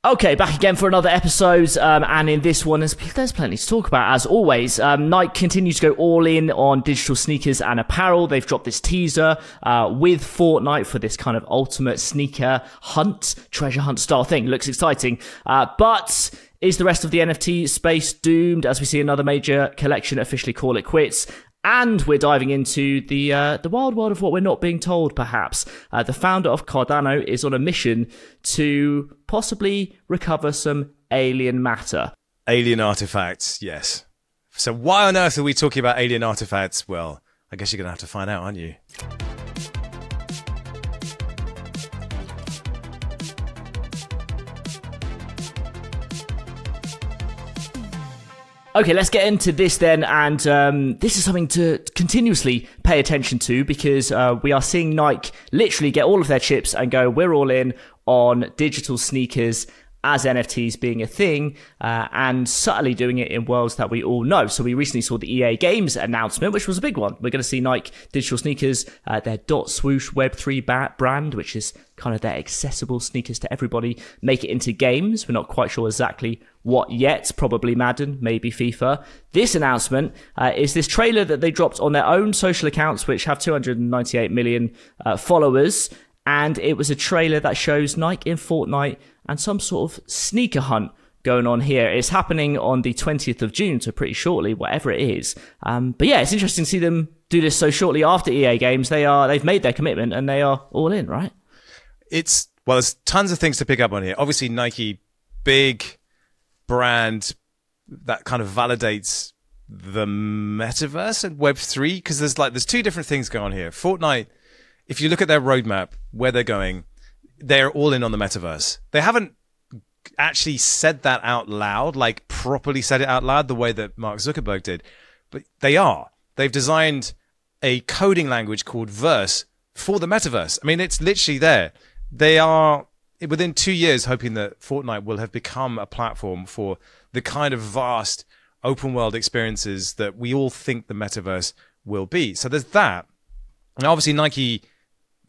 Okay, back again for another episode, and in this one, there's plenty to talk about, as always. Nike continues to go all in on digital sneakers and apparel. They've dropped this teaser with Fortnite for this kind of ultimate sneaker hunt, treasure hunt style thing. Looks exciting, but is the rest of the NFT space doomed as we see another major collection officially call it quits? And we're diving into the wild world of what we're not being told, perhaps. The founder of Cardano is on a mission to possibly recover some alien matter. Alien artifacts, yes. So why on earth are we talking about alien artifacts? Well, I guess you're going to have to find out, aren't you? Okay, let's get into this then, and this is something to continuously pay attention to because we are seeing Nike literally get all of their chips and go, we're all in on digital sneakers as NFTs being a thing, and subtly doing it in worlds that we all know. So we recently saw the EA Games announcement, which was a big one. We're going to see Nike digital sneakers, their .swoosh Web3 brand, which is kind of their accessible sneakers to everybody, make it into games. We're not quite sure exactly what yet, probably Madden, maybe FIFA. This announcement is this trailer that they dropped on their own social accounts, which have 298 million followers. And it was a trailer that shows Nike in Fortnite and some sort of sneaker hunt going on here. It's happening on the 20th of June, so pretty shortly, whatever it is. But yeah, it's interesting to see them do this so shortly after EA Games. They've made their commitment and they are all in, right? Well, there's tons of things to pick up on here. Obviously, Nike, big brand that kind of validates the metaverse and Web3, because there's two different things going on here. Fortnite, if you look at their roadmap, where they're going, they're all in on the metaverse. They haven't actually said that out loud, like properly said it out loud the way that Mark Zuckerberg did, but they are. They've designed a coding language called Verse for the metaverse. I mean, it's literally there. They are, within 2 years, hoping that Fortnite will have become a platform for the kind of vast open world experiences that we all think the metaverse will be. So there's that. And obviously Nike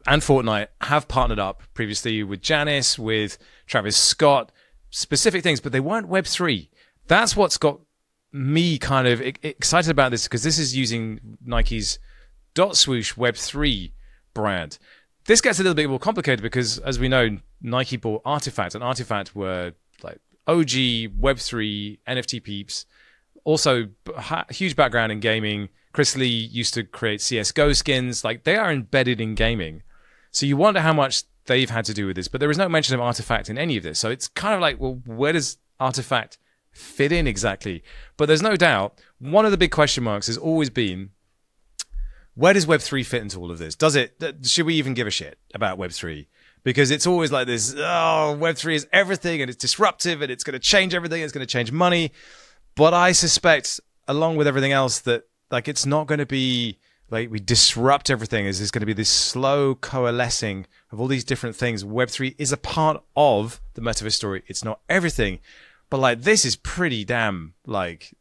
and Fortnite have partnered up previously with Janice, with Travis Scott, specific things, but they weren't Web3. That's what's got me kind of excited about this, because this is using Nike's .swoosh Web3 brand. This gets a little bit more complicated because, as we know, Nike bought Artifact, and Artifact were like OG Web3 NFT peeps. Also, huge background in gaming. Chris Lee used to create CSGO skins. Like, they are embedded in gaming. So you wonder how much they've had to do with this, but there is no mention of Artifact in any of this. So it's kind of like, well, where does Artifact fit in exactly? But there's no doubt, one of the big question marks has always been, where does Web3 fit into all of this? Should we even give a shit about Web3? Because it's always like this, oh, Web3 is everything and it's disruptive and it's going to change everything. It's going to change money. But I suspect, along with everything else, that like it's not going to be like we disrupt everything. There's going to be this slow coalescing of all these different things. Web3 is a part of the metaverse story. It's not everything. But like this is pretty damn like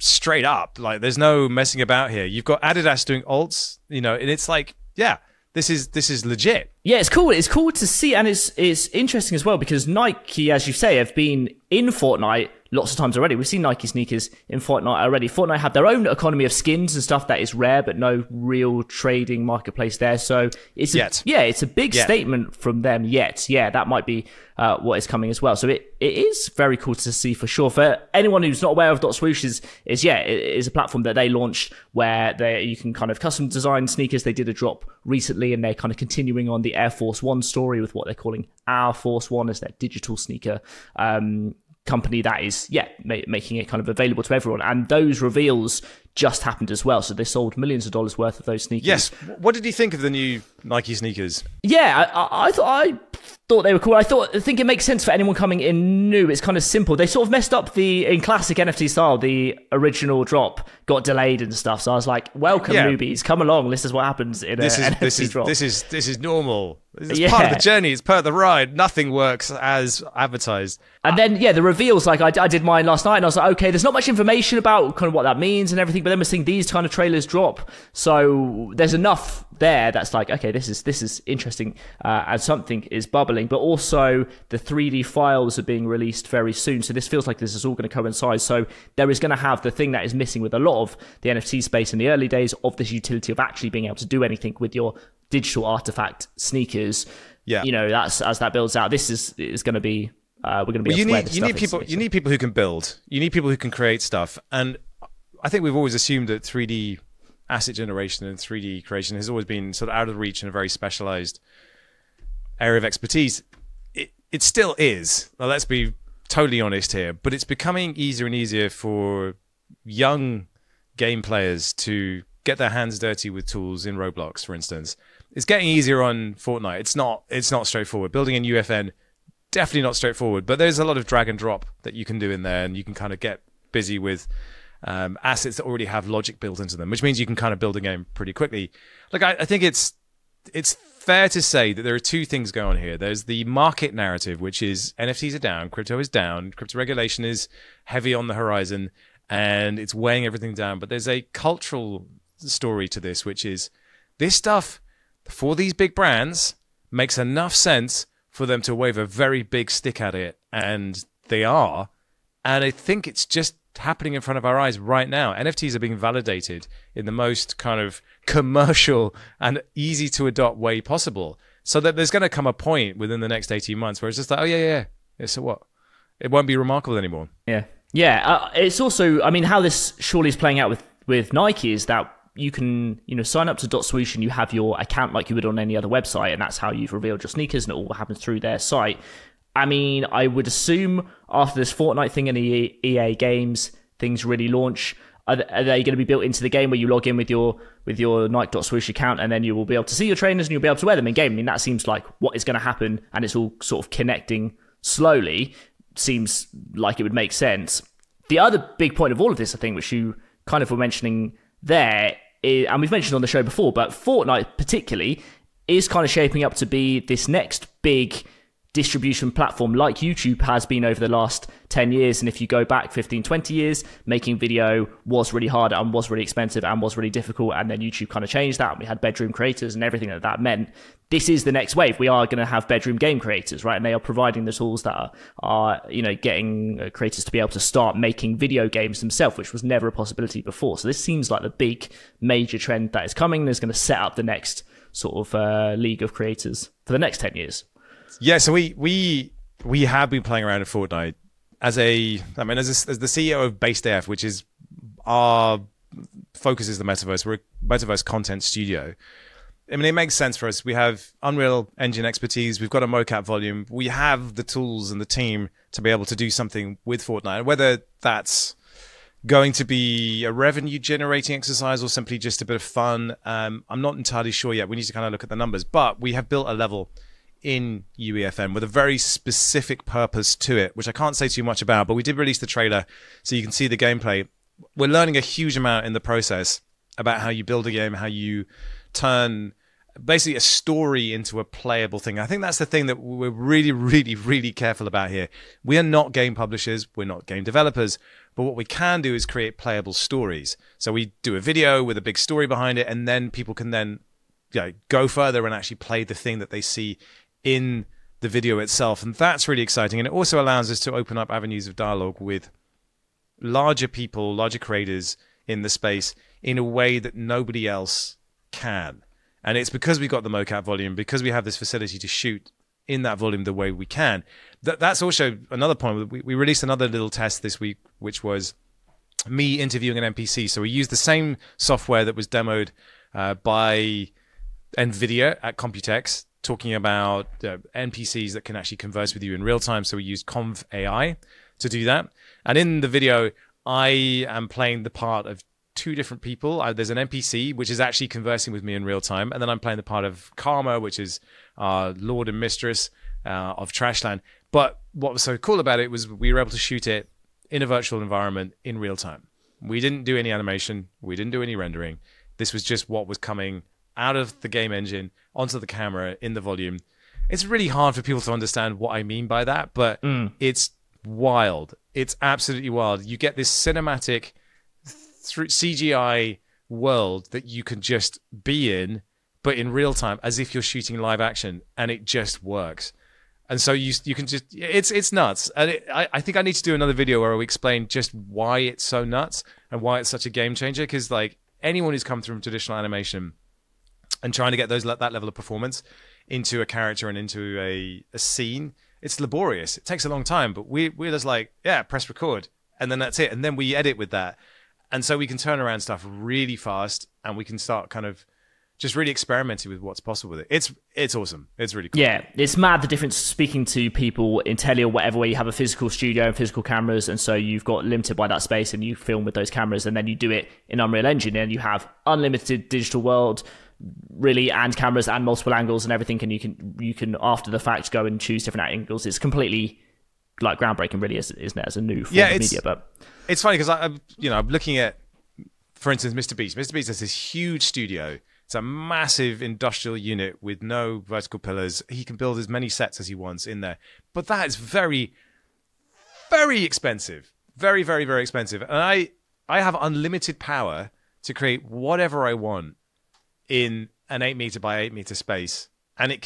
straight up. Like there's no messing about here. You've got Adidas doing alts, and it's like, yeah, this is legit. Yeah, it's cool. It's cool to see, and it's interesting as well because Nike, as you say, have been in Fortnite lots of times already. We've seen Nike sneakers in Fortnite already. Fortnite have their own economy of skins and stuff that is rare, but no real trading marketplace there. So it's a big statement from them. Yet, yeah, that might be what is coming as well. So it is very cool to see for sure. For anyone who's not aware of .swoosh it is a platform that they launched where you can kind of custom design sneakers. They did a drop recently, and they're kind of continuing on the Air Force One story with what they're calling Our Force One as their digital sneaker company that is, making it kind of available to everyone. And those reveals just happened as well. So they sold millions of dollars worth of those sneakers. Yes. What did you think of the new Nike sneakers? Yeah, I thought they were cool. I think it makes sense for anyone coming in new. It's kind of simple. They sort of messed up in classic NFT style, the original drop got delayed and stuff. So I was like, welcome newbies, come along. This is what happens in NFT drop. This is normal. This is part of the journey. It's part of the ride. Nothing works as advertised. And then, the reveals, like I did mine last night and I was like, okay, there's not much information about kind of what that means and everything, anything, but then we're seeing these kind of trailers drop. So there's enough there that's like, okay, this is interesting, and something is bubbling. But also the 3D files are being released very soon, so this feels like this is all going to coincide. So there is going to have the thing that is missing with a lot of the NFT space in the early days of this utility of actually being able to do anything with your digital artifact sneakers. Yeah, that's as that builds out. This is going to be. We're going to be. You need people who can build. You need people who can create stuff. And I think we've always assumed that 3D asset generation and 3D creation has always been sort of out of reach and a very specialized area of expertise. It still is. Now, let's be totally honest here, but it's becoming easier and easier for young game players to get their hands dirty with tools in Roblox, for instance. It's getting easier on Fortnite. It's not straightforward. Building in UFN, definitely not straightforward, but there's a lot of drag and drop that you can do in there, and you can kind of get busy with assets that already have logic built into them, which means you can kind of build a game pretty quickly. Like, I think it's fair to say that there are two things going on here. There's the market narrative, which is NFTs are down, crypto is down, crypto regulation is heavy on the horizon, and it's weighing everything down. But there's a cultural story to this, which is this stuff for these big brands makes enough sense for them to wave a very big stick at it, and they are. And I think it's just happening in front of our eyes right now. NFTs are being validated in the most kind of commercial and easy to adopt way possible. So that there's going to come a point within the next 18 months where it's just like, oh yeah, so what? It won't be remarkable anymore. Yeah. It's also, I mean, how this surely is playing out with Nike is that you can, sign up to .swoosh and you have your account like you would on any other website, and that's how you've revealed your sneakers, and it all happens through their site. I mean, I would assume after this Fortnite thing and the EA games things really launch, are they going to be built into the game where you log in with your Nike.swoosh account, and then you will be able to see your trainers and you'll be able to wear them in game? I mean, that seems like what is going to happen, and it's all sort of connecting slowly. Seems like it would make sense. The other big point of all of this, I think, which you kind of were mentioning there, and we've mentioned on the show before, but Fortnite particularly is kind of shaping up to be this next big distribution platform like YouTube has been over the last 10 years. And if you go back 15, 20 years, making video was really hard and was really expensive and was really difficult. And then YouTube kind of changed that. We had bedroom creators and everything that meant. This is the next wave. We are going to have bedroom game creators, right? And they are providing the tools that are getting creators to be able to start making video games themselves, which was never a possibility before. So this seems like the big major trend that is coming and is going to set up the next sort of league of creators for the next 10 years. Yeah, so we have been playing around in Fortnite as the CEO of BasedAF, which is our focus is the Metaverse. We're a Metaverse content studio. I mean, it makes sense for us. We have Unreal Engine expertise. We've got a mocap volume. We have the tools and the team to be able to do something with Fortnite. Whether that's going to be a revenue generating exercise or simply just a bit of fun, I'm not entirely sure yet. We need to kind of look at the numbers. But we have built a level in UEFN with a very specific purpose to it, which I can't say too much about, but we did release the trailer so you can see the gameplay. We're learning a huge amount in the process about how you build a game, how you turn basically a story into a playable thing. I think that's the thing that we're really, really, really careful about here. We are not game publishers, we're not game developers, but what we can do is create playable stories. So we do a video with a big story behind it, and then people can then go further and actually play the thing that they see in the video itself. And that's really exciting. And it also allows us to open up avenues of dialogue with larger people, larger creators in the space in a way that nobody else can. And it's because we got the mocap volume, because we have this facility to shoot in that volume the way we can. That's also another point. We released another little test this week, which was me interviewing an NPC. So we used the same software that was demoed by NVIDIA at Computex, talking about NPCs that can actually converse with you in real time. So we used Conv AI to do that. And in the video, I am playing the part of two different people. There's an NPC, which is actually conversing with me in real time. And then I'm playing the part of Karma, which is Lord and Mistress of Trashland. But what was so cool about it was we were able to shoot it in a virtual environment in real time. We didn't do any animation. We didn't do any rendering. This was just what was coming out of the game engine onto the camera in the volume. It's really hard for people to understand what I mean by that, but it's wild. It's absolutely wild. You get this cinematic CGI world that you can just be in, but in real time, as if you're shooting live action, and it just works. And so you can just, it's nuts. And I think I need to do another video where we explain just why it's so nuts and why it's such a game changer. Because like anyone who's come through from traditional animation and trying to get that level of performance into a character and into a scene, it's laborious. It takes a long time, but we're just like, yeah, press record, and then that's it. And then we edit with that. And so we can turn around stuff really fast, and we can start kind of just really experimenting with what's possible with it. It's awesome. It's really cool. Yeah, it's mad the difference speaking to people in tele or whatever, where you have a physical studio and physical cameras, and so you've got limited by that space and you film with those cameras, and then you do it in Unreal Engine and you have unlimited digital world really, and cameras and multiple angles and everything, and you can after the fact go and choose different angles. It's completely like groundbreaking, really, isn't it, as a new form of media? But it's funny because I'm looking at, for instance, Mr. Beast. Mr. Beast has this huge studio. It's a massive industrial unit with no vertical pillars. He can build as many sets as he wants in there, but that is very, very expensive. Very, very, very expensive. And I have unlimited power to create whatever I want in an 8 meter by 8 meter space, and I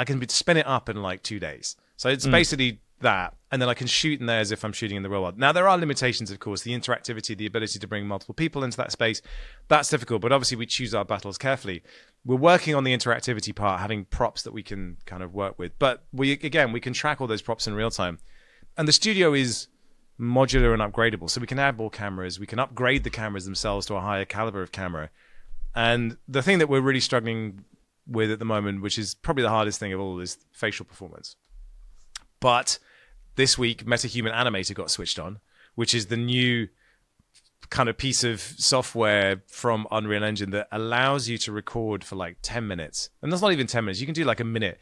can spin it up in like 2 days. So it's basically that, and then I can shoot in there as if I'm shooting in the real world. Now there are limitations, of course, the interactivity, the ability to bring multiple people into that space. That's difficult, but obviously we choose our battles carefully. We're working on the interactivity part, having props that we can kind of work with, but we can track all those props in real time. And the studio is modular and upgradable, so we can add more cameras, we can upgrade the cameras themselves to a higher caliber of camera. And the thing that we're really struggling with at the moment, which is probably the hardest thing of all, is facial performance. But this week, MetaHuman Animator got switched on, which is the new kind of piece of software from Unreal Engine that allows you to record for like 10 minutes. And that's not even 10 minutes. You can do like a minute,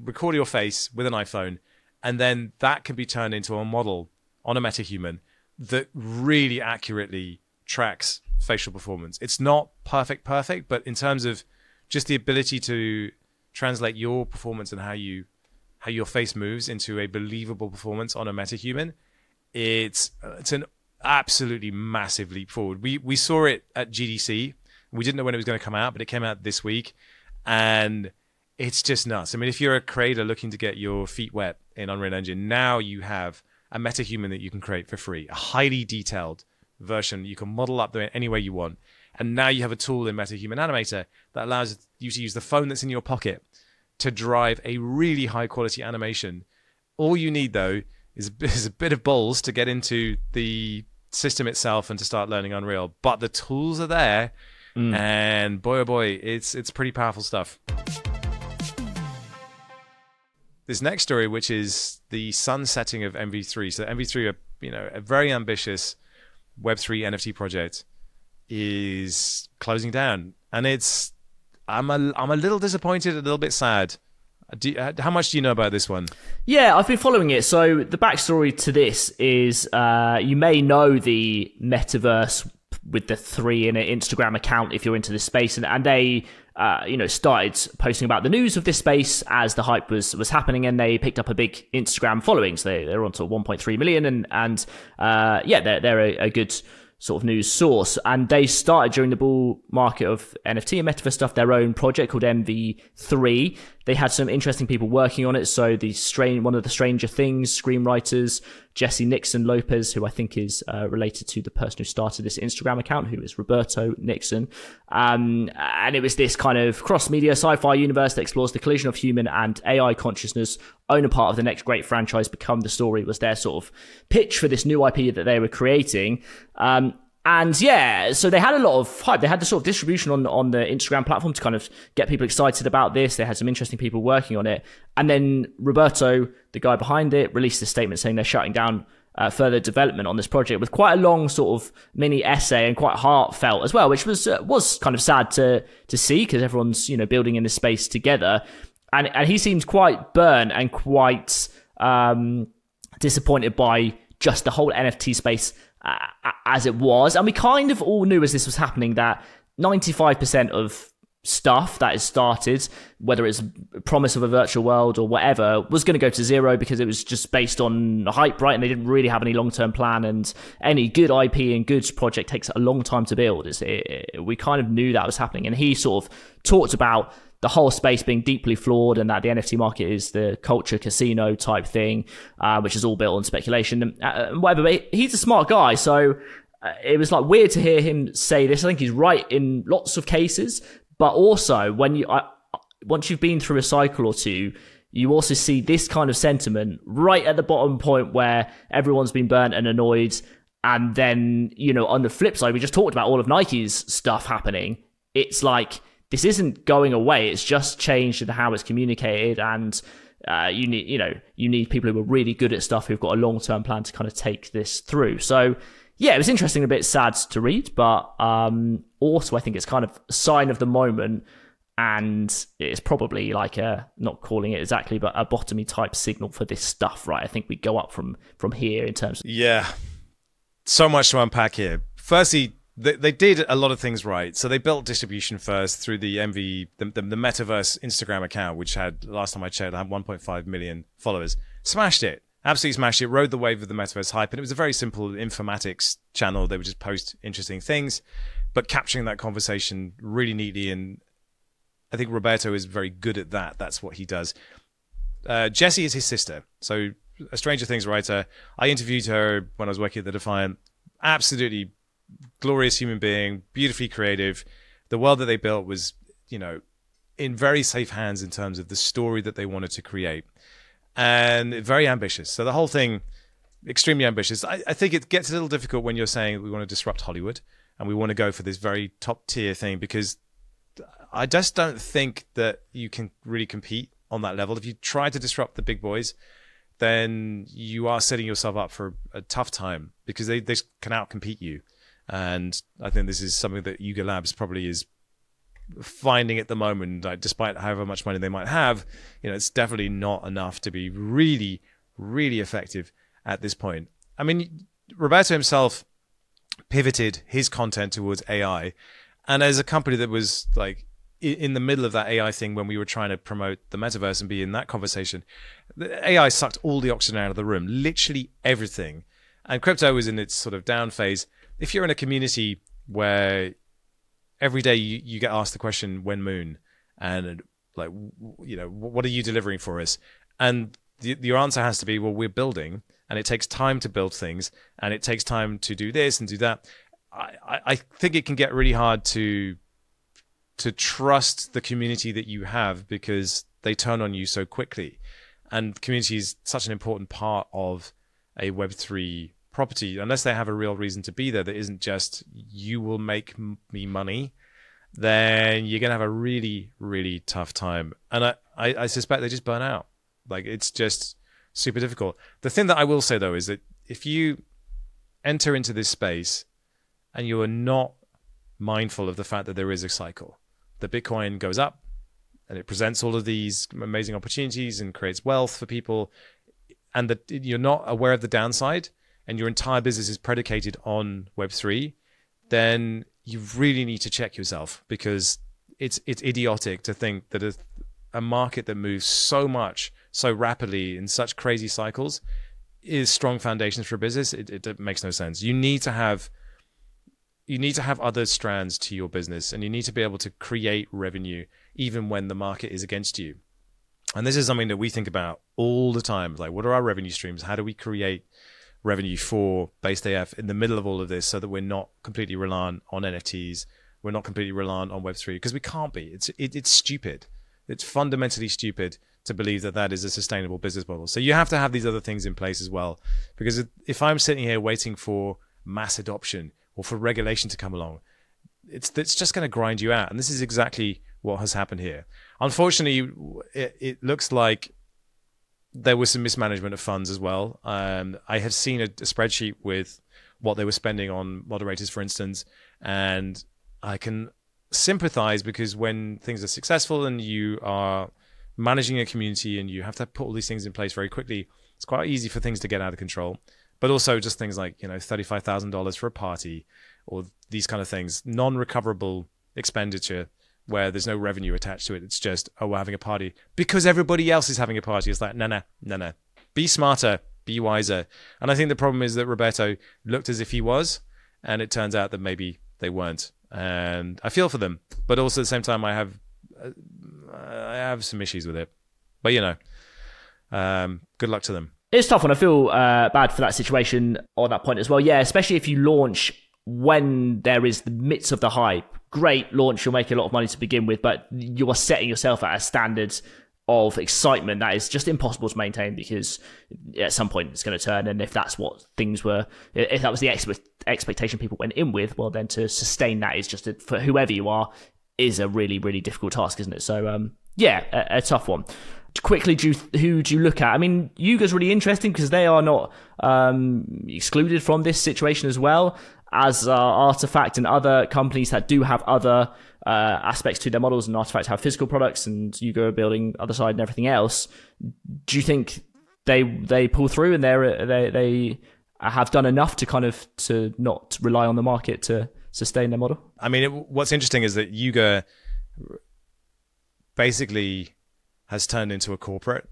record your face with an iPhone, and then that can be turned into a model on a MetaHuman that really accurately tracks facial performance. It's not perfect, but in terms of just the ability to translate your performance and how your face moves into a believable performance on a MetaHuman, it's an absolutely massive leap forward. We saw it at GDC. We didn't know when it was going to come out, but it came out this week, and it's just nuts. I mean, if you're a creator looking to get your feet wet in Unreal Engine, now you have a MetaHuman that you can create for free, a highly detailed version you can model up there any way you want. And now you have a tool in MetaHuman Animator that allows you to use the phone that's in your pocket to drive a really high quality animation. All you need though is a bit of balls to get into the system itself and to start learning Unreal, but the tools are there, and boy oh boy, it's pretty powerful stuff. This next story, which is the sunsetting of MV3. So MV3 are, a very ambitious Web3 NFT project, is closing down, and I'm a little disappointed, a little bit sad. How much do you know about this one? Yeah, I've been following it. So the backstory to this is you may know the Metaverse with the 3 in an Instagram account if you're into this space, and they started posting about the news of this space as the hype was happening, and they picked up a big Instagram following. So they're on to 1.3 million, and they're a good sort of news source. And they started during the bull market of NFT and Metaverse stuff their own project called MV3. They had some interesting people working on it. So one of the Stranger Things screenwriters, Jesse Nickson Lopez, who I think is related to the person who started this Instagram account, who is Roberto Nickson. And it was this kind of cross-media sci-fi universe that explores the collision of human and AI consciousness. Own a part of the next great franchise, become the story, was their sort of pitch for this new IP that they were creating. And yeah, so they had a lot of hype. They had the sort of distribution on the Instagram platform to kind of get people excited about this. They had some interesting people working on it. And then Roberto, the guy behind it, released a statement saying they're shutting down further development on this project, with quite a long sort of mini essay and quite heartfelt as well, which was kind of sad to see, because everyone's building in this space together. And he seemed quite burnt and quite disappointed by just the whole NFT space as it was. And we kind of all knew as this was happening that 95% of stuff that is started, whether it's promise of a virtual world or whatever, was going to go to zero because it was just based on hype, right? And they didn't really have any long-term plan, and any good IP and good project takes a long time to build. We kind of knew that was happening, and he sort of talked about the whole space being deeply flawed and that the NFT market is the culture casino type thing, which is all built on speculation and whatever. But he's a smart guy, so it was like weird to hear him say this. I think he's right in lots of cases. But also, once you've been through a cycle or two, you also see this kind of sentiment right at the bottom point where everyone's been burnt and annoyed. And then, on the flip side, we just talked about all of Nike's stuff happening. It's like, this isn't going away. It's just changed in how it's communicated. And you need people who are really good at stuff, who've got a long-term plan to kind of take this through. So, yeah, it was interesting, a bit sad to read, but also I think it's kind of a sign of the moment, and it's probably like not calling it exactly, but a bottomy type signal for this stuff, right? I think we go up from here in terms of... Yeah, so much to unpack here. Firstly, they did a lot of things right. So they built distribution first through the Metaverse Instagram account, which had, last time I checked, had 1.5 million followers. Smashed it. Absolutely smashed it, rode the wave of the Metaverse hype, and it was a very simple informatics channel. They would just post interesting things, but capturing that conversation really neatly, and I think Roberto is very good at that. That's what he does. Jessie is his sister, so a Stranger Things writer. I interviewed her when I was working at The Defiant. Absolutely glorious human being, beautifully creative. The world that they built was, in very safe hands in terms of the story that they wanted to create. And very ambitious. So the whole thing, extremely ambitious. I think it gets a little difficult when you're saying we want to disrupt Hollywood and we want to go for this very top tier thing, because I just don't think that you can really compete on that level. If you try to disrupt the big boys, then you are setting yourself up for a tough time, because they can outcompete you. And I think this is something that Yuga Labs probably is finding at the moment, like, despite however much money they might have, it's definitely not enough to be really, really effective at this point. I mean, Roberto himself pivoted his content towards AI, and as a company that was like in the middle of that AI thing when we were trying to promote the metaverse and be in that conversation, the AI sucked all the oxygen out of the room, literally everything. And crypto was in its sort of down phase. If you're in a community where every day you get asked the question, when moon? And like, what are you delivering for us? And your answer has to be, well, we're building, and it takes time to build things, and it takes time to do this and do that. I think it can get really hard to trust the community that you have, because they turn on you so quickly. And community is such an important part of a Web3 property, unless they have a real reason to be there that isn't just, you will make me money, then you're going to have a really, really tough time. And I suspect they just burn out. Like, it's just super difficult. The thing that I will say, though, is that if you enter into this space and you are not mindful of the fact that there is a cycle, that Bitcoin goes up and it presents all of these amazing opportunities and creates wealth for people, and that you're not aware of the downside, and your entire business is predicated on Web3, then you really need to check yourself, because it's idiotic to think that a market that moves so much, so rapidly in such crazy cycles is strong foundations for a business. It makes no sense. You need to have other strands to your business, and you need to be able to create revenue even when the market is against you. And this is something that we think about all the time. Like, what are our revenue streams? How do we create revenue for BasedAF in the middle of all of this, so that we're not completely reliant on NFTs, we're not completely reliant on Web3, because we can't be. It's stupid. It's fundamentally stupid to believe that that is a sustainable business model. So you have to have these other things in place as well, because if I'm sitting here waiting for mass adoption or for regulation to come along, it's just going to grind you out. And this is exactly what has happened here. Unfortunately, it looks like there was some mismanagement of funds as well. I have seen a spreadsheet with what they were spending on moderators, for instance, and I can sympathize, because when things are successful and you are managing a community and you have to put all these things in place very quickly, it's quite easy for things to get out of control. But also just things like, $35,000 for a party, or these kind of things, non-recoverable expenditure where there's no revenue attached to it. It's just, oh, we're having a party because everybody else is having a party. It's like, no. Be smarter, be wiser. And I think the problem is that Roberto looked as if he was, and it turns out that maybe they weren't. And I feel for them, but also at the same time, I have some issues with it. But good luck to them. It's tough, and I feel bad for that situation on that point as well. Yeah, especially if you launch when there is the midst of the hype. Great launch, you'll make a lot of money to begin with, but you are setting yourself at a standard of excitement that is just impossible to maintain, because at some point it's going to turn. And if that's what things were, if that was the expectation people went in with, well, then to sustain that is just for whoever you are is a really, really difficult task, isn't it? So a tough one. Quickly, who do you look at? I mean, Yuga's really interesting because they are not excluded from this situation as well, as Artifact and other companies that do have other aspects to their models, and Artifact have physical products, and Yuga are building other side and everything else. Do you think they pull through and they have done enough to not rely on the market to sustain their model? I mean, what's interesting is that Yuga basically has turned into a corporate,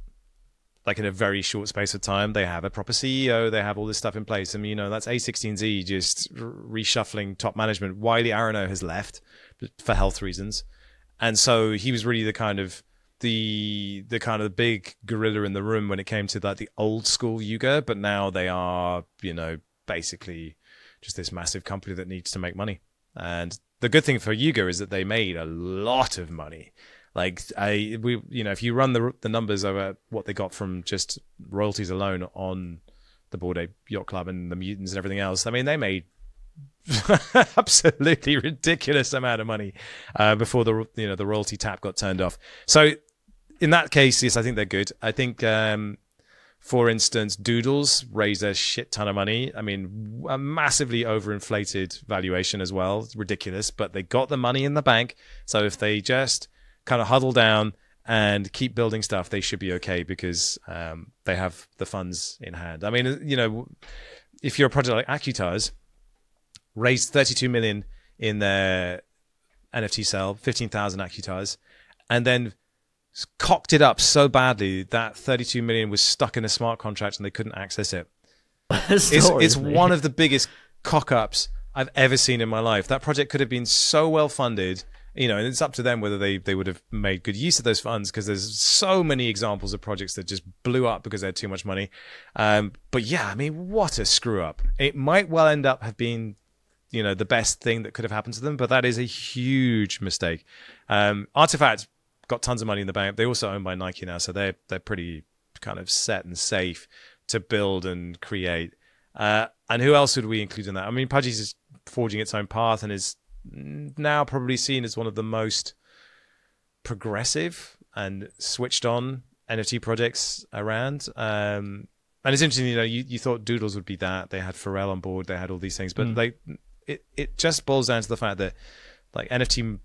like in a very short space of time. They have a proper CEO, they have all this stuff in place. I mean, that's A16Z just reshuffling top management. Wiley Arano has left for health reasons. And so he was really the kind of big gorilla in the room when it came to like the old school Yuga, but now they are, basically just this massive company that needs to make money. And the good thing for Yuga is that they made a lot of money. Like if you run the numbers over what they got from just royalties alone on the Bored Ape Yacht Club and the Mutants and everything else, I mean, they made absolutely ridiculous amount of money before the royalty tap got turned off. So in that case, yes, I think they're good. I think, for instance, Doodles raised a shit ton of money. I mean, a massively overinflated valuation as well. It's ridiculous, but they got the money in the bank. So if they just kind of huddle down and keep building stuff, they should be okay, because they have the funds in hand. I mean, if you're a project like Accutars, raised 32 million in their NFT sale, 15,000 Accutars, and then cocked it up so badly that 32 million was stuck in a smart contract and they couldn't access it. It's one of the biggest cock-ups I've ever seen in my life. That project could have been so well funded, and it's up to them whether they would have made good use of those funds, because there's so many examples of projects that just blew up because they had too much money. But yeah, I mean, what a screw up. It might well end up have been, the best thing that could have happened to them, but that is a huge mistake. Artifact got tons of money in the bank. They also owned by Nike now, so they're pretty kind of set and safe to build and create. And who else would we include in that? I mean, Pudgy's is forging its own path and is now probably seen as one of the most progressive and switched on NFT projects around. And it's interesting, you thought Doodles would be that. They had Pharrell on board, they had all these things, but it just boils down to the fact that like NFT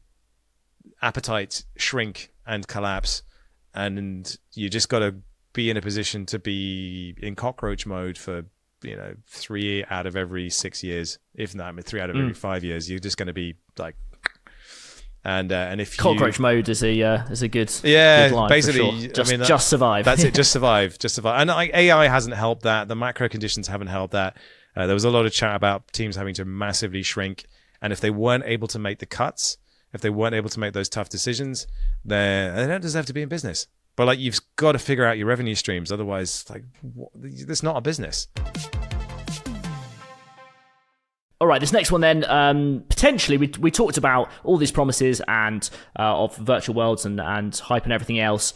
appetites shrink and collapse, and you just got to be in a position to be in cockroach mode for 3 out of every 6 years, if not, 3 out of every 5 years. You're just going to be like, and if cockroach mode is a good good line, basically. for sure. Just survive. That's it. Just survive. And like AI hasn't helped that. The macro conditions haven't helped that. There was a lot of chat about teams having to massively shrink, and if they weren't able to make the cuts, if they weren't able to make those tough decisions, they don't deserve to be in business. But like, you've got to figure out your revenue streams. Otherwise, like, it's not a business. All right, this next one then, potentially, we talked about all these promises and of virtual worlds and hype and everything else.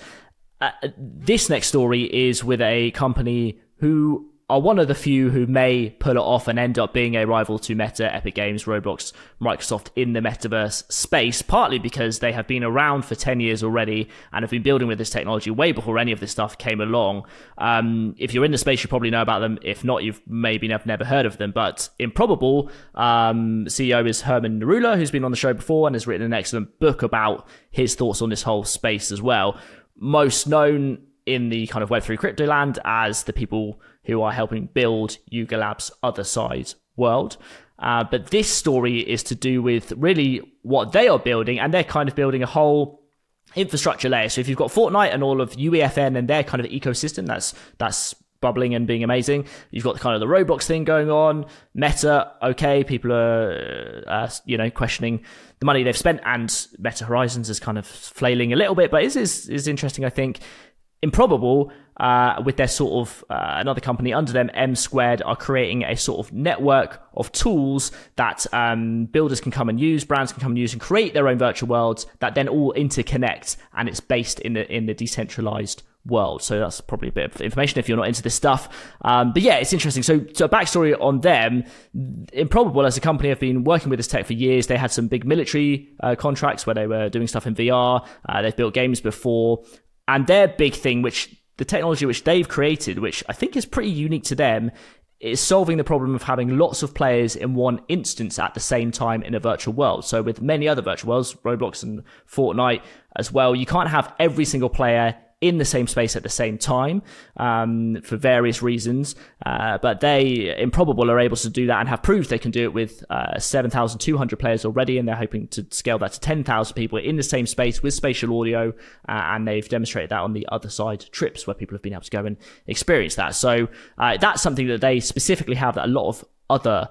This next story is with a company who are one of the few who may pull it off and end up being a rival to Meta, Epic Games, Roblox, Microsoft in the Metaverse space, partly because they have been around for 10 years already and have been building with this technology way before any of this stuff came along. If you're in the space, you probably know about them. If not, you've maybe never heard of them. But Improbable CEO is Herman Narula, who's been on the show before and has written an excellent book about his thoughts on this whole space as well. Most known in the kind of Web3 crypto land as the people who are helping build Yuga Labs' other side world. But this story is to do with really what they are building, and they're kind of building a whole infrastructure layer. So if you've got Fortnite and all of UEFN and their kind of ecosystem, that's bubbling and being amazing. You've got kind of the Roblox thing going on. Meta, okay, people are questioning the money they've spent, and Meta Horizons is kind of flailing a little bit, but it is interesting, I think. Improbable, with their sort of another company under them, M Squared, are creating a sort of network of tools that builders can come and use, brands can come and use, and create their own virtual worlds that then all interconnect, and it's based in the decentralized world. So that's probably a bit of information if you're not into this stuff. But yeah, it's interesting. So a backstory on them. Improbable as a company have been working with this tech for years. They had some big military contracts where they were doing stuff in VR. They've built games before. And their big thing, which the technology which they've created, which I think is pretty unique to them, is solving the problem of having lots of players in one instance at the same time in a virtual world. So with many other virtual worlds, Roblox and Fortnite as well, you can't have every single player in the same space at the same time for various reasons. But they, Improbable, are able to do that and have proved they can do it with 7,200 players already, and they're hoping to scale that to 10,000 people in the same space with spatial audio, and they've demonstrated that on the other side trips where people have been able to go and experience that. So that's something that they specifically have that a lot of other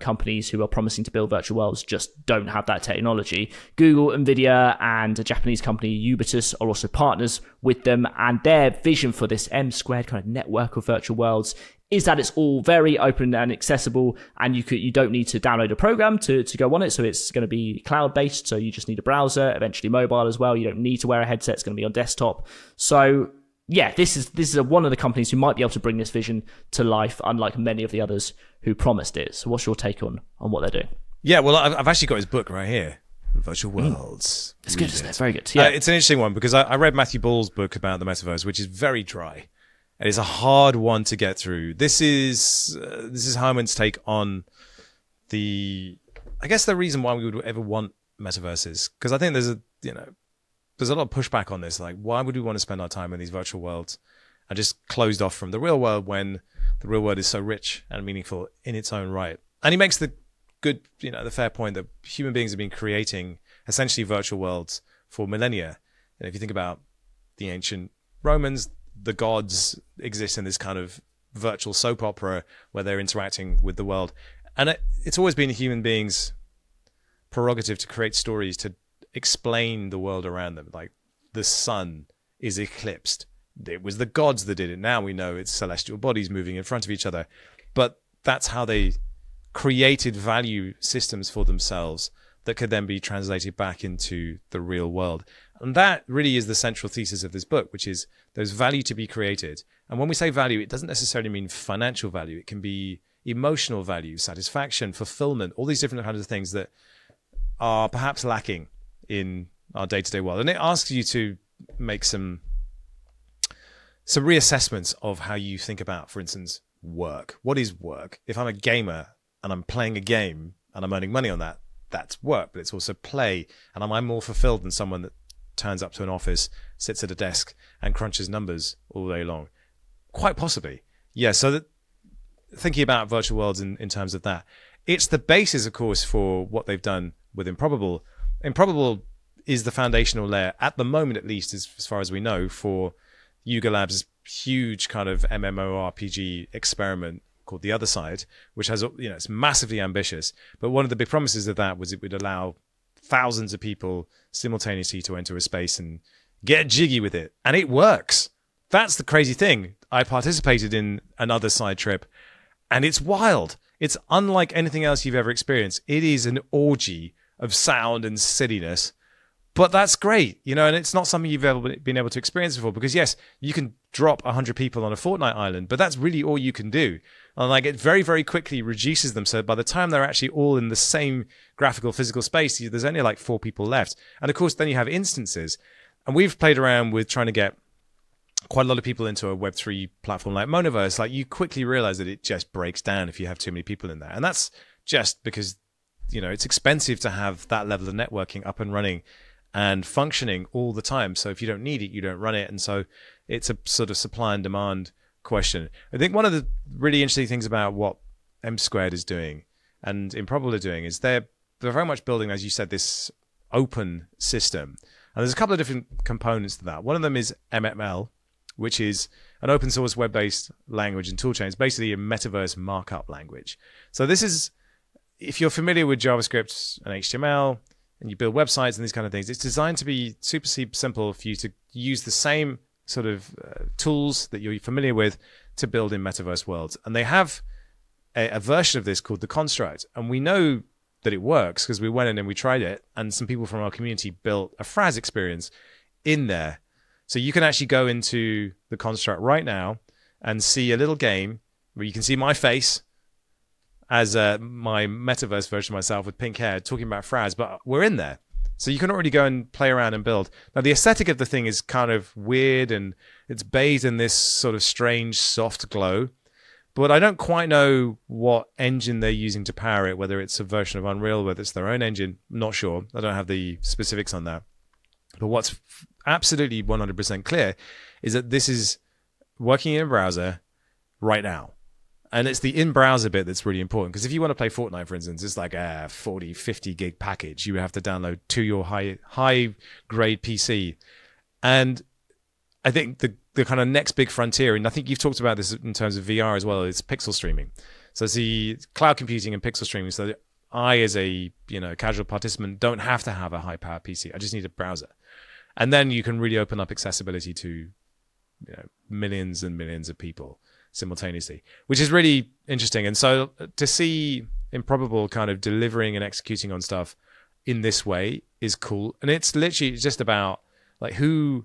companies who are promising to build virtual worlds just don't have that technology. Google, Nvidia, and a Japanese company, Ubitus, are also partners with them, and their vision for this M Squared kind of network of virtual worlds is that it's all very open and accessible, and you don't need to download a program to go on it. So it's going to be cloud-based, so you just need a browser, eventually mobile as well. You don't need to wear a headset. It's going to be on desktop. So yeah, this is one of the companies who might be able to bring this vision to life, unlike many of the others who promised it. So what's your take on what they're doing? Yeah, well, I've actually got his book right here, Virtual Worlds. It's good, isn't it? Very good. Yeah, it's an interesting one because I read Matthew Ball's book about the metaverse, which is very dry, and it's a hard one to get through. This is Herman's take on the reason why we would ever want metaverses, because I think there's a lot of pushback on this. Like, why would we want to spend our time in these virtual worlds and just closed off from the real world when the real world is so rich and meaningful in its own right? And he makes the fair point that human beings have been creating essentially virtual worlds for millennia. And if you think about the ancient Romans, the gods exist in this kind of virtual soap opera where they're interacting with the world. And it's always been a human being's prerogative to create stories to explain the world around them. Like, the sun is eclipsed. It was the gods that did it. Now we know it's celestial bodies moving in front of each other. But that's how they created value systems for themselves that could then be translated back into the real world. And that really is the central thesis of this book, which is there's value to be created. And when we say value, it doesn't necessarily mean financial value. It can be emotional value, satisfaction, fulfillment, all these different kinds of things that are perhaps lacking in our day-to-day world. And it asks you to make some reassessments of how you think about, for instance, work. What is work? If I'm a gamer and I'm playing a game and I'm earning money on that, that's work, but it's also play. And am I more fulfilled than someone that turns up to an office, sits at a desk and crunches numbers all day long? Quite possibly. Yeah, so thinking about virtual worlds in terms of that, it's the basis, of course, for what they've done with Improbable. Improbable is the foundational layer, at the moment at least, as far as we know, for Yuga Labs' huge kind of MMORPG experiment called The Other Side, which has, it's massively ambitious. But one of the big promises of that was it would allow thousands of people simultaneously to enter a space and get jiggy with it. And it works. That's the crazy thing. I participated in another side trip, and it's wild. It's unlike anything else you've ever experienced. It is an orgy of sound and silliness. But that's great, and it's not something you've ever been able to experience before, because yes, you can drop 100 people on a Fortnite island, but that's really all you can do. And it very, very quickly reduces them. So by the time they're actually all in the same graphical physical space, there's only 4 people left. And of course, then you have instances. And we've played around with trying to get quite a lot of people into a Web3 platform like Metaverse. You quickly realize that it just breaks down if you have too many people in there. And that's just because, it's expensive to have that level of networking up and running and functioning all the time. So if you don't need it, you don't run it. And so it's a sort of supply and demand question. I think one of the really interesting things about what M Squared is doing, and Improbable are doing is they're very much building, as you said, this open system. And there's a couple of different components to that. One of them is MML, which is an open source web-based language and toolchain. It's basically a metaverse markup language. So this is, if you're familiar with JavaScript and HTML, and you build websites and these kind of things, it's designed to be super simple for you to use the same sort of tools that you're familiar with to build in metaverse worlds. And they have a version of this called the Construct. And we know that it works because we went in and we tried it. And some people from our community built a Fraz experience in there. So you can actually go into the Construct right now and see a little game where you can see my face as my metaverse version of myself with pink hair talking about Fraz, but we're in there. So you can already go and play around and build. Now, the aesthetic of the thing is kind of weird, and it's bathed in this sort of strange, soft glow. But I don't quite know what engine they're using to power it, whether it's a version of Unreal, whether it's their own engine. I'm not sure. I don't have the specifics on that. But what's absolutely 100% clear is that this is working in a browser right now. And it's the in-browser bit that's really important, because if you want to play Fortnite, for instance, it's like a 40, 50 gig package you have to download to your high-grade PC. And I think the kind of next big frontier, and I think you've talked about this in terms of VR as well, is pixel streaming. So it's the cloud computing and pixel streaming, so that I, as a casual participant, don't have to have a high-powered PC. I just need a browser. And then you can really open up accessibility to millions and millions of people simultaneously, which is really interesting. And so to see Improbable kind of delivering and executing on stuff in this way is cool. And it's literally just about like who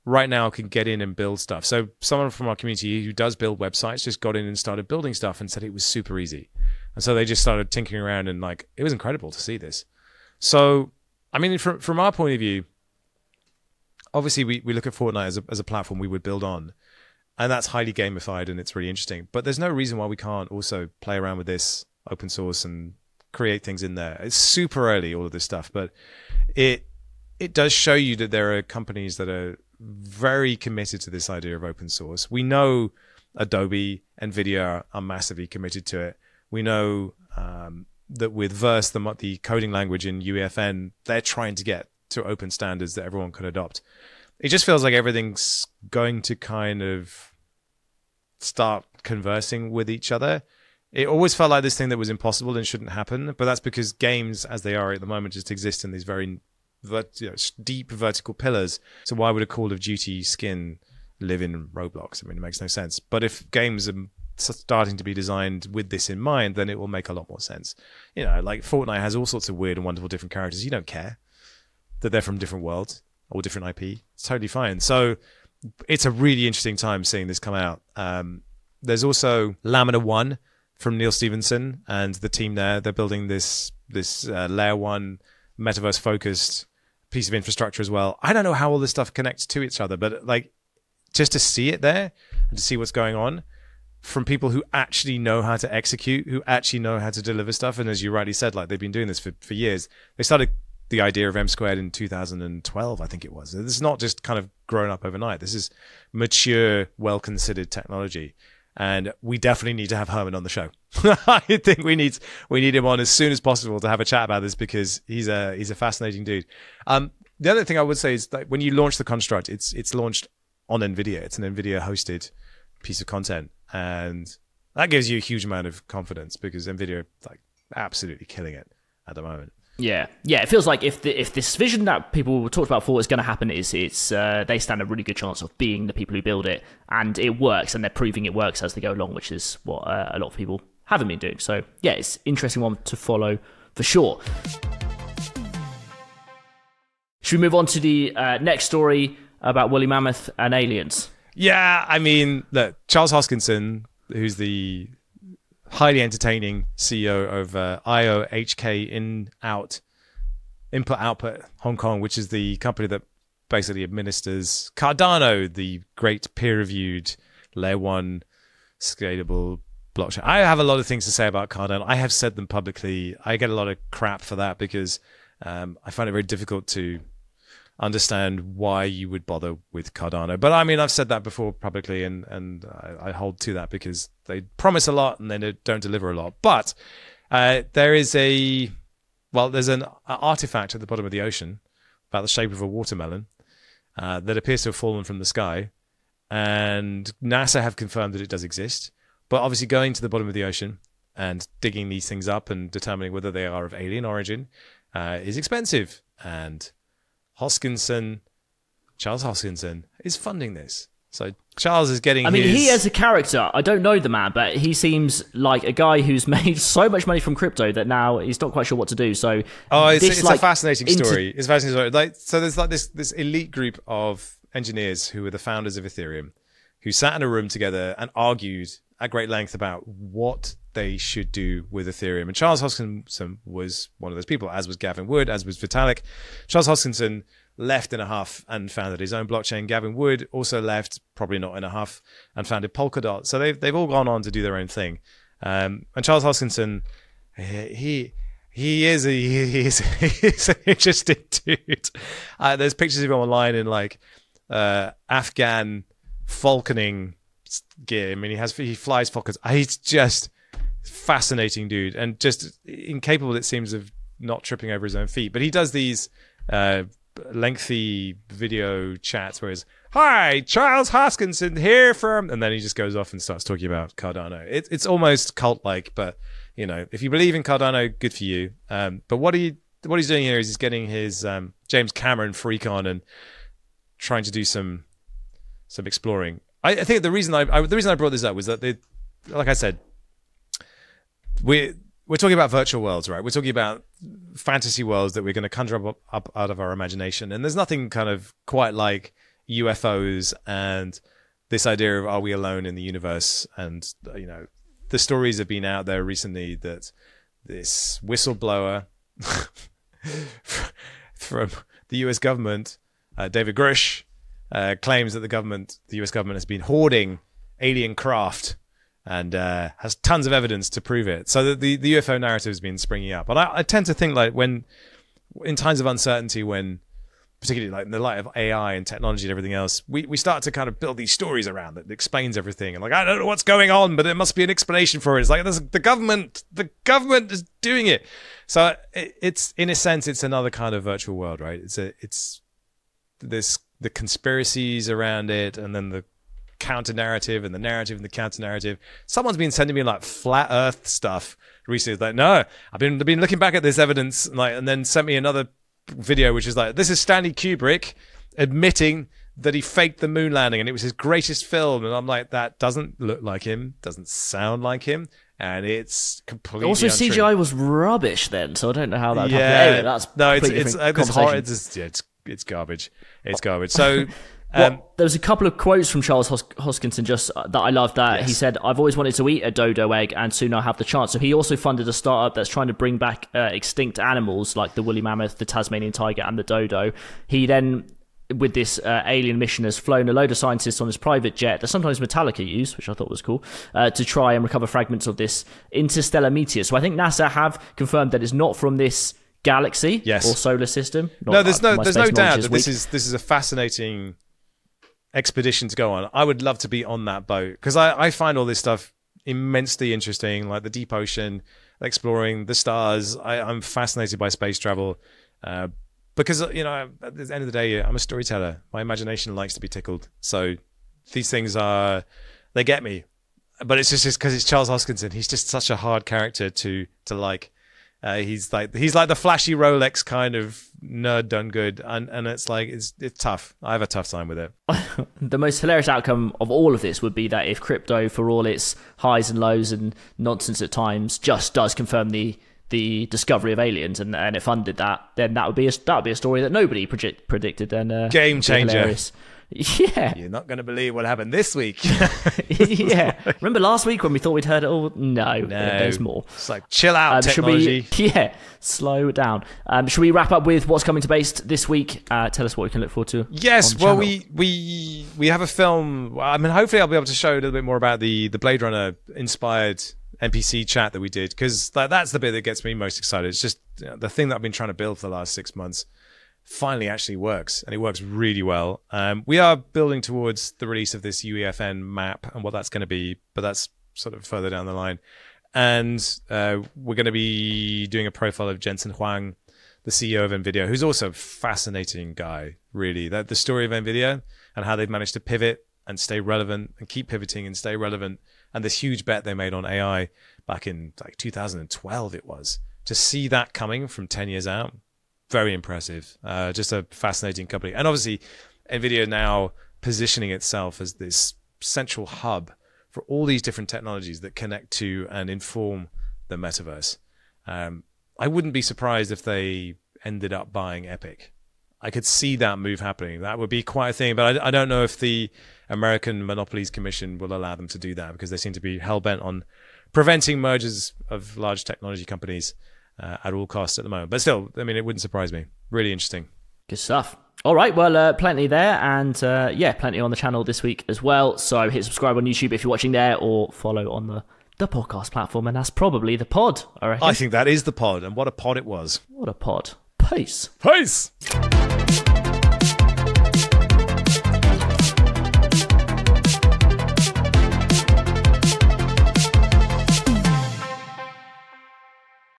right now can get in and build stuff. So someone from our community who does build websites just got in and started building stuff and said it was super easy. And so they just started tinkering around, and like it was incredible to see this. So I mean, from our point of view, obviously we look at Fortnite as a platform we would build on. And that's highly gamified, and it's really interesting. But there's no reason why we can't also play around with this open source and create things in there. It's super early, all of this stuff, but it does show you that there are companies that are very committed to this idea of open source. We know Adobe, NVIDIA are massively committed to it. We know that with Verse, the coding language in UEFN, they're trying to get to open standards that everyone can adopt. It just feels like everything's going to kind of start conversing with each other. It always felt like this thing that was impossible and shouldn't happen, but that's because games, as they are at the moment, just exist in these very deep vertical pillars. So why would a Call of Duty skin live in Roblox? I mean, it makes no sense. But if games are starting to be designed with this in mind, then it will make a lot more sense. Like Fortnite has all sorts of weird and wonderful different characters. You don't care that they're from different worlds or different IP. It's totally fine. So it's a really interesting time seeing this come out. There's also Lamina 1 from Neil Stevenson and the team there. They're building this layer 1 metaverse focused piece of infrastructure as well. I don't know how all this stuff connects to each other, but like just to see it there and to see what's going on from people who actually know how to execute, who actually know how to deliver stuff. And as you rightly said, like they've been doing this for years. They started the idea of M squared in 2012, I think it was. This is not just kind of grown up overnight. This is mature, well-considered technology. And we definitely need to have Herman on the show. I think we need him on as soon as possible to have a chat about this, because he's a fascinating dude. The other thing I would say is that when you launch the Construct, it's launched on NVIDIA. It's an NVIDIA hosted piece of content. And that gives you a huge amount of confidence, because NVIDIA are like absolutely killing it at the moment. Yeah. It feels like if this vision that people talked about before is going to happen, it's they stand a really good chance of being the people who build it, and it works, and they're proving it works as they go along, which is what a lot of people haven't been doing. So yeah, it's an interesting one to follow for sure. Should we move on to the next story about woolly mammoth and aliens? Yeah, I mean, look, Charles Hoskinson, who's the highly entertaining CEO of IOHK Input Output Hong Kong, which is the company that basically administers Cardano, the great peer-reviewed layer 1 scalable blockchain. I have a lot of things to say about Cardano. I have said them publicly. I get a lot of crap for that because I find it very difficult to understand why you would bother with Cardano. But I mean, I've said that before publicly, and I hold to that because they promise a lot and then they don't deliver a lot. But There's an artifact at the bottom of the ocean about the shape of a watermelon that appears to have fallen from the sky. And NASA have confirmed that it does exist. But obviously going to the bottom of the ocean and digging these things up and determining whether they are of alien origin is expensive. And Charles Hoskinson is funding this. So Charles is getting he as a character, I don't know the man, but he seems like a guy who's made so much money from crypto that now he's not quite sure what to do. So it's a fascinating story. It's a fascinating story. So there's like this elite group of engineers who were the founders of Ethereum who sat in a room together and argued at great length about what they should do with Ethereum. And Charles Hoskinson was one of those people, as was Gavin Wood, as was Vitalik. Charles Hoskinson left in a huff and founded his own blockchain. Gavin Wood also left, probably not in a huff, and founded Polkadot. So they've all gone on to do their own thing. And Charles Hoskinson, he's an interesting dude. There's pictures of him online in like Afghan falconing gear. I mean, he flies falcons. He's just fascinating dude, and just incapable, it seems, of not tripping over his own feet. But he does these lengthy video chats where he's, "Hi, Charles Hoskinson here from," and then he just goes off and starts talking about Cardano. It's almost cult-like, but you know, if you believe in Cardano, good for you. But what he's doing here is he's getting his James Cameron freak on and trying to do some exploring. I think the reason I brought this up was that like I said, we're talking about virtual worlds, right? We're talking about fantasy worlds that we're going to conjure up out of our imagination. And there's nothing kind of quite like UFOs and this idea of, are we alone in the universe? And, you know, the stories have been out there recently that this whistleblower from the US government, David Grush, claims that the US government has been hoarding alien craft and has tons of evidence to prove it. So the UFO narrative has been springing up. But I tend to think, like, when in times of uncertainty, when particularly like in the light of AI and technology and everything else, we start to kind of build these stories around that explains everything. And like, I don't know what's going on, but there must be an explanation for it. It's like, the government is doing it. So it's, in a sense, it's another kind of virtual world, right? It's the conspiracies around it, and then the counter narrative and the narrative and the counter narrative. Someone's been sending me like flat Earth stuff recently. It's like, no, I've been looking back at this evidence, and then sent me another video which is like, this is Stanley Kubrick admitting that he faked the moon landing and it was his greatest film. And I'm like, that doesn't look like him, doesn't sound like him, and it's completely also untrue. CGI was rubbish then, so I don't know how that happened. Yeah, anyway, it's garbage. It's garbage. So there was a couple of quotes from Charles Hoskinson just that I loved. That he said, "I've always wanted to eat a dodo egg, and soon I'll have the chance." So he also funded a startup that's trying to bring back extinct animals like the woolly mammoth, the Tasmanian tiger, and the dodo. He then, with this alien mission, has flown a load of scientists on his private jet that sometimes Metallica use, which I thought was cool, to try and recover fragments of this interstellar meteor. So I think NASA have confirmed that it's not from this galaxy or solar system. There's no doubt that this is a fascinating expedition to go on. I would love to be on that boat, because I find all this stuff immensely interesting, like the deep ocean, exploring the stars. I'm fascinated by space travel, because, you know, at the end of the day, I'm a storyteller. My imagination likes to be tickled. So these things they get me. But it's just because it's Charles Hoskinson. He's just such a hard character to like. He's like the flashy Rolex kind of nerd done good, and it's like it's tough. I have a tough time with it. The most hilarious outcome of all of this would be that if crypto, for all its highs and lows and nonsense at times, just does confirm the discovery of aliens, and it funded that, then that would be a story that nobody predicted. And game changer. Hilarious. Yeah. You're not going to believe what happened this week. Yeah. Remember last week when we thought we'd heard it all? No, there's more. It's like, chill out, technology. Slow down. Should we wrap up with what's coming to Based this week? Tell us what we can look forward to. Yes, well, we have a film. I mean, hopefully I'll be able to show a little bit more about the Blade Runner inspired NPC chat that we did, because that's the bit that gets me most excited. It's just the thing that I've been trying to build for the last 6 months finally actually works, and it works really well. We are building towards the release of this UEFN map and what that's going to be, but that's sort of further down the line. And we're going to be doing a profile of Jensen Huang, the CEO of NVIDIA, who's also a fascinating guy, really. The story of NVIDIA and how they've managed to pivot and stay relevant and keep pivoting and stay relevant. And this huge bet they made on AI back in like 2012 it was. To see that coming from 10 years out, very impressive. Just a fascinating company. And obviously, NVIDIA now positioning itself as this central hub for all these different technologies that connect to and inform the metaverse. I wouldn't be surprised if they ended up buying Epic. I could see that move happening. That would be quite a thing, but I don't know if the American Monopolies Commission will allow them to do that, because they seem to be hell-bent on preventing mergers of large technology companies at all costs at the moment. But still, I mean, it wouldn't surprise me. Really interesting. Good stuff. All right, well, plenty there, and plenty on the channel this week as well. So hit subscribe on YouTube if you're watching there, or follow on the podcast platform, and that's probably the pod, I reckon. I think that is the pod, and what a pod it was. What a pod. Peace. Peace!